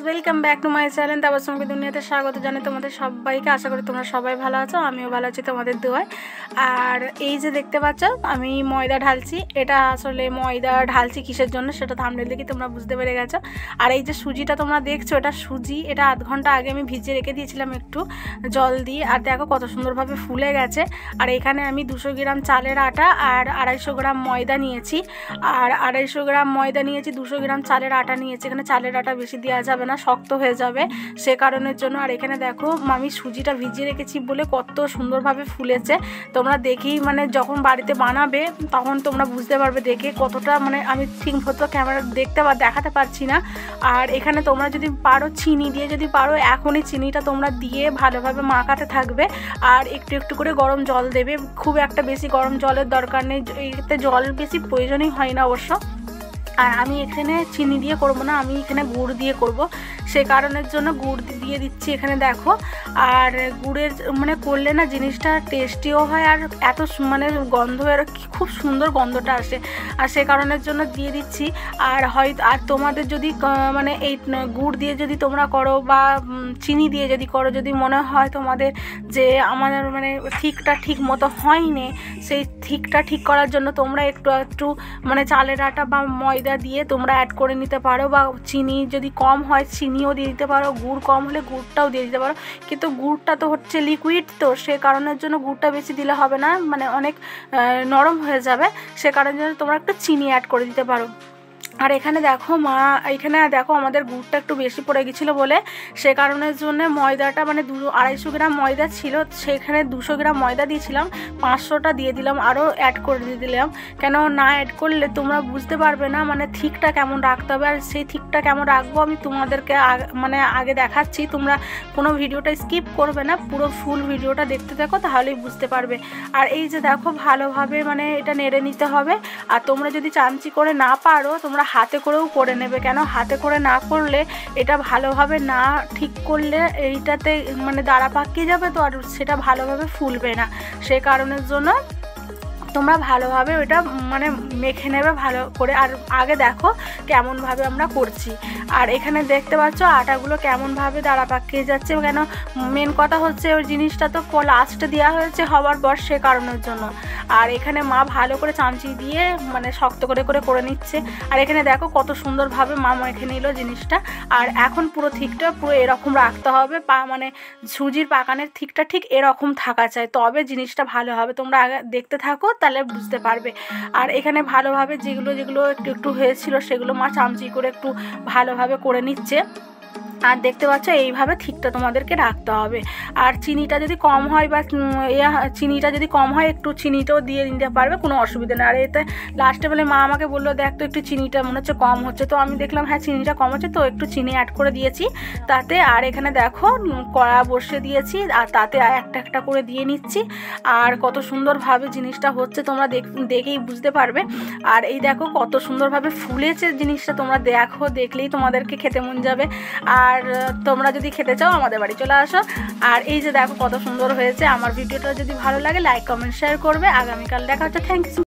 Welcome back to my channel তাবর সঙ্গে দুনিয়াতে স্বাগত জানাই তোমাদের সবাইকে। আশা করি তোমরা সবাই ভালো আছো, আমিও ভালো আছি তোমাদের দোয়ায়। আর এই যে দেখতে পাচ্ছ আমি ময়দা ঢালছি, এটা আসলে ময়দা ঢালছি কিসের জন্য সেটা থাম্বনেল দেখে তোমরা বুঝতে পেরে গেছো। আর এই যে সুজিটা তোমরা দেখছো, এটা সুজি, এটা আধ ঘন্টা আগে আমি ভিজিয়ে রেখে দিয়েছিলাম একটু জল দিয়ে। আর দেখো কত সুন্দরভাবে ফুলে গেছে। আর এখানে আমি 200 গ্রাম চালের আটা আর 250 গ্রাম ময়দা নিয়েছি। আর 250 গ্রাম ময়দা নিয়েছি, 200 গ্রাম চালের আটা নিয়েছি। এখানে চালের আটা বেশি দেওয়া যাবে না, শক্ত হয়ে যাবে সে কারণের জন্য। আর এখানে দেখো আমি সুজিটা ভিজিয়ে রেখেছি বলে কত সুন্দরভাবে ফুলেছে। তোমরা দেখেই মানে যখন বাড়িতে বানাবে তখন তোমরা বুঝতে পারবে দেখে কতটা, মানে আমি ঠিক মতো ক্যামেরা দেখাতে পারছি না। আর এখানে তোমরা যদি পারো চিনি দিয়ে, যদি পারো এখনই চিনিটা তোমরা দিয়ে ভালোভাবে মাখাতে থাকবে। আর একটু একটু করে গরম জল দেবে, খুব একটা বেশি গরম জলের দরকার নেই, এতে জল বেশি প্রয়োজনই হয় না অবশ্য। আর আমি এখানে চিনি দিয়ে করব না, আমি এখানে গুড় দিয়ে করব, সে কারণের জন্য গুড় দিয়ে দিচ্ছি এখানে দেখো। আর গুড়ের মানে করলে না জিনিসটা টেস্টিও হয়, আর এত মানে গন্ধ আর খুব সুন্দর গন্ধটা আসে, আর সে কারণের জন্য দিয়ে দিচ্ছি। আর হয়তো আর তোমাদের যদি মানে এই গুড় দিয়ে যদি তোমরা করো বা চিনি দিয়ে যদি করো, যদি মনে হয় তোমাদের যে আমাদের মানে ঠিক মতো হয়নি, সেই ঠিক করার জন্য তোমরা একটু মানে চালের আটা বা ময়দা দিয়ে তোমরা অ্যাড করে নিতে পারো। বা চিনি যদি কম হয় চিনিও দিয়ে দিতে পারো, গুড় কম হলে গুড়টাও দিয়ে দিতে পারো। কিন্তু গুড়টা তো হচ্ছে লিকুইড, তো সে কারণের জন্য গুড়টা বেশি দিলে হবে না, মানে অনেক নরম হয়ে যাবে, সে কারণের জন্য তোমরা একটু চিনি অ্যাড করে দিতে পারো। আর এখানে দেখো দেখো আমাদের গুড়টা একটু বেশি পড়ে গেছিলো বলে সে কারণের জন্য ময়দাটা মানে 250 গ্রাম ময়দা ছিল, সেখানে 200 গ্রাম ময়দা দিয়েছিলাম, 500টা দিয়ে দিলাম, আরও অ্যাড করে দিয়ে দিলাম। কেন না অ্যাড করলে তোমরা বুঝতে পারবে না মানে থিকটা কেমন রাখতে হবে। আর সেই থিকটা কেমন রাখবো আমি তোমাদেরকে মানে আগে দেখাচ্ছি, তোমরা কোনো ভিডিওটা স্কিপ করবে না, পুরো ফুল ভিডিওটা দেখতে থাকো তাহলেই বুঝতে পারবে। আর এই যে দেখো ভালোভাবে মানে এটা নেড়ে নিতে হবে। আর তোমরা যদি চামচি করে না পারো তোমরা হাতে করেও করে নেবে, কেন হাতে করে না করলে এটা ভালোভাবে না ঠিক করলে এইটাতে মানে দাঁড়া পাকিয়ে যাবে, তো আর সেটা ভালোভাবে ফুলবে না, সে কারণের জন্য তোমরা ভালোভাবে ওটা মানে মেখে নেবে ভালো করে। আর আগে দেখো কেমনভাবে আমরা করছি। আর এখানে দেখতে পাচ্ছ আটাগুলো কেমনভাবে দাঁড়া পাকিয়ে যাচ্ছে, কেন মেন কথা হচ্ছে ওই জিনিসটা তো লাস্টে দেওয়া হয়েছে হওয়ার পর, সে কারণের জন্য। আর এখানে মা ভালো করে চামচি দিয়ে মানে শক্ত করে নিচ্ছে। আর এখানে দেখো কত সুন্দরভাবে মা মেখে নিল জিনিসটা। আর এখন পুরো থিকটা পুরো এরকম রাখতে হবে, মানে সুজির পাকানের থিকটা ঠিক এরকম থাকা চাই, তবে জিনিসটা ভালো হবে। তোমরা আগে দেখতে থাকো তাহলে বুঝতে পারবে। আর এখানে ভালোভাবে যেগুলো একটু হয়েছিল সেগুলো মা চামচি করে একটু ভালোভাবে করে নিচ্ছে। আর দেখতে পাচ্ছ এইভাবে ঠিকটা তোমাদেরকে রাখতে হবে। আর চিনিটা যদি কম হয় বা চিনিটা যদি কম হয় একটু চিনিটাও দিয়ে নিতে পারবে, কোনো অসুবিধা নেই। আর এতে লাস্টে বলে মা আমাকে বললো দেখ তো একটু চিনিটা মনে হচ্ছে কম হচ্ছে, তো আমি দেখলাম হ্যাঁ চিনিটা কম হচ্ছে, তো একটু চিনি অ্যাড করে দিয়েছি তাতে। আর এখানে দেখো কড়া বসিয়ে দিয়েছি আর তাতে একটা করে দিয়ে নিচ্ছি। আর কত সুন্দরভাবে জিনিসটা হচ্ছে তোমরা দেখেই বুঝতে পারবে। আর এই দেখো কত সুন্দরভাবে ফুলেছে জিনিসটা, তোমরা দেখলেই তোমাদেরকে খেতে মন যাবে। আর তোমরা যদি খেতে চাও আমাদের বাড়ি চলে আসো। আর এই যে দেখো কত সুন্দর হয়েছে। আমার ভিডিওটা যদি ভালো লাগে লাইক কমেন্ট শেয়ার করবে। আগামীকাল দেখা হচ্ছে। Thank you.